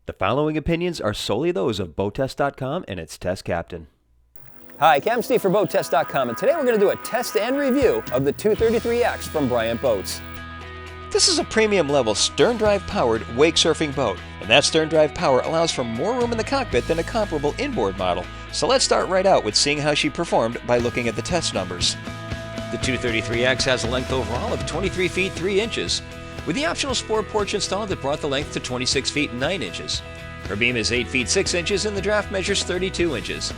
The following opinions are solely those of BoatTEST.com and its test captain. Hi, Captain Steve for BoatTEST.com, and today we're going to do a test and review of the 233X from Bryant Boats. This is a premium level sterndrive powered wake surfing boat, and that sterndrive power allows for more room in the cockpit than a comparable inboard model. So let's start right out with seeing how she performed by looking at the test numbers. The 233X has a length overall of 23 feet 3 inches, with the optional sport porch installed that brought the length to 26 feet 9 inches. Her beam is 8 feet 6 inches and the draft measures 32 inches.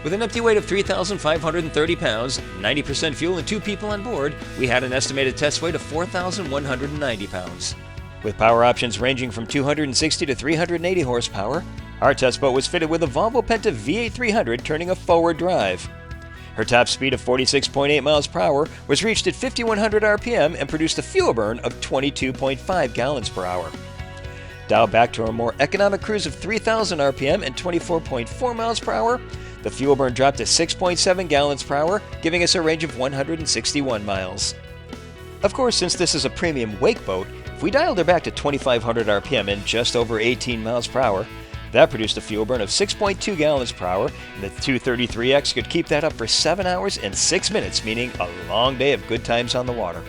With an empty weight of 3,530 pounds, 90% fuel and 2 people on board, we had an estimated test weight of 4,190 pounds. With power options ranging from 260 to 380 horsepower, our test boat was fitted with a Volvo Penta V8 300 turning a forward drive. Her top speed of 46.8 miles per hour was reached at 5,100 RPM and produced a fuel burn of 22.5 gallons per hour. Dialed back to a more economic cruise of 3,000 RPM and 24.4 miles per hour, the fuel burn dropped to 6.7 gallons per hour, giving us a range of 161 miles. Of course, since this is a premium wake boat, if we dialed her back to 2,500 RPM and just over 18 miles per hour, that produced a fuel burn of 6.2 gallons per hour, and the 233X could keep that up for 7 hours and 6 minutes, meaning a long day of good times on the water.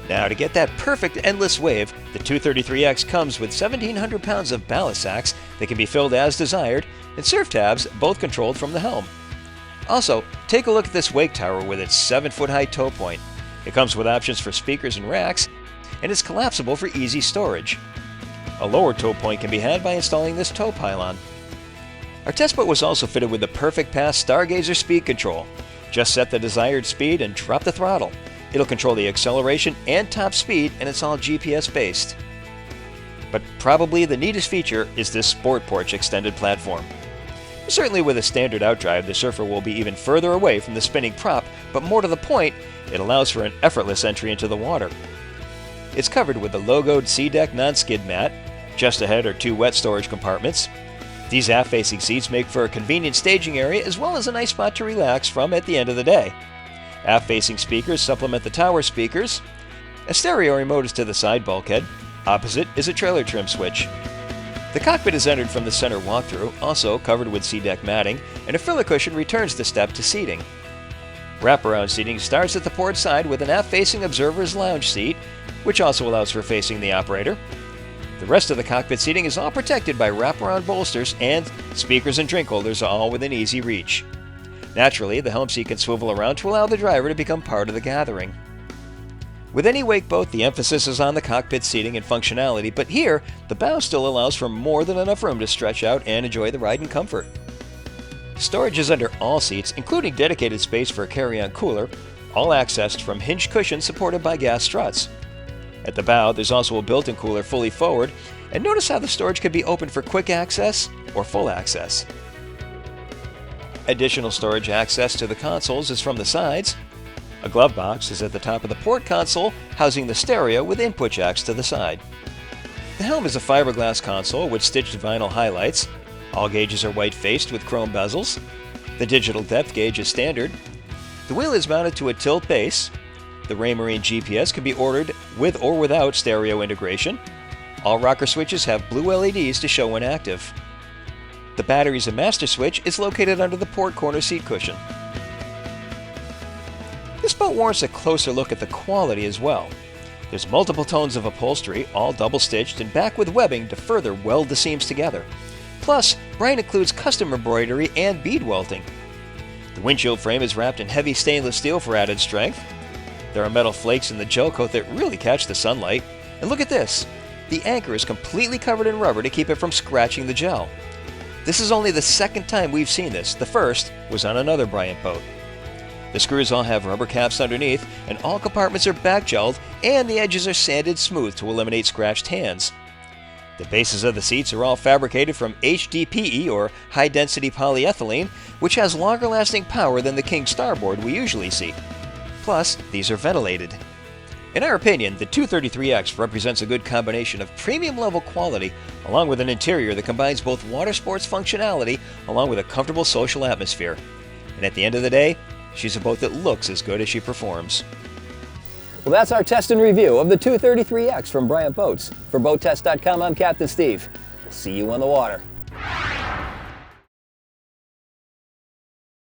Now, to get that perfect endless wave, the 233X comes with 1,700 pounds of ballast sacks that can be filled as desired, and surf tabs, both controlled from the helm. Also, take a look at this wake tower with its 7-foot-high tow point. It comes with options for speakers and racks, and is collapsible for easy storage. A lower tow point can be had by installing this tow pylon. Our test boat was also fitted with the Perfect Pass Stargazer speed control. Just set the desired speed and drop the throttle. It'll control the acceleration and top speed, and it's all GPS based. But probably the neatest feature is this Sport Porch extended platform. Certainly with a standard outdrive, the surfer will be even further away from the spinning prop, but more to the point, it allows for an effortless entry into the water. It's covered with the logoed SeaDek non-skid mat. Just ahead are 2 wet storage compartments. These aft-facing seats make for a convenient staging area as well as a nice spot to relax from at the end of the day. Aft-facing speakers supplement the tower speakers. A stereo remote is to the side bulkhead. Opposite is a trailer trim switch. The cockpit is entered from the center walkthrough, also covered with SeaDek matting, and a filler cushion returns the step to seating. Wraparound seating starts at the port side with an aft-facing observer's lounge seat, which also allows for facing the operator. The rest of the cockpit seating is all protected by wraparound bolsters, and speakers and drink holders are all within easy reach. Naturally, the helm seat can swivel around to allow the driver to become part of the gathering. With any wake boat, the emphasis is on the cockpit seating and functionality, but here, the bow still allows for more than enough room to stretch out and enjoy the ride in comfort. Storage is under all seats, including dedicated space for a carry-on cooler, all accessed from hinged cushions supported by gas struts. At the bow, there's also a built-in cooler fully forward, and notice how the storage can be opened for quick access or full access. Additional storage access to the consoles is from the sides. A glove box is at the top of the port console, housing the stereo with input jacks to the side. The helm is a fiberglass console with stitched vinyl highlights. All gauges are white-faced with chrome bezels. The digital depth gauge is standard. The wheel is mounted to a tilt base. The Raymarine GPS can be ordered with or without stereo integration. All rocker switches have blue LEDs to show when active. The batteries and master switch is located under the port corner seat cushion. This boat warrants a closer look at the quality as well. There's multiple tones of upholstery, all double-stitched and back with webbing to further weld the seams together. Plus, Bryant includes custom embroidery and bead welting. The windshield frame is wrapped in heavy stainless steel for added strength. There are metal flakes in the gel coat that really catch the sunlight. And look at this! The anchor is completely covered in rubber to keep it from scratching the gel. This is only the second time we've seen this. The first was on another Bryant boat. The screws all have rubber caps underneath, and all compartments are back-gelled, and the edges are sanded smooth to eliminate scratched hands. The bases of the seats are all fabricated from HDPE, or high-density polyethylene, which has longer-lasting power than the King starboard we usually see. Plus, these are ventilated. In our opinion, the 233X represents a good combination of premium-level quality along with an interior that combines both water sports functionality along with a comfortable social atmosphere. And at the end of the day, she's a boat that looks as good as she performs. Well, that's our test and review of the 233X from Bryant Boats. For BoatTEST.com, I'm Captain Steve. see you on the water.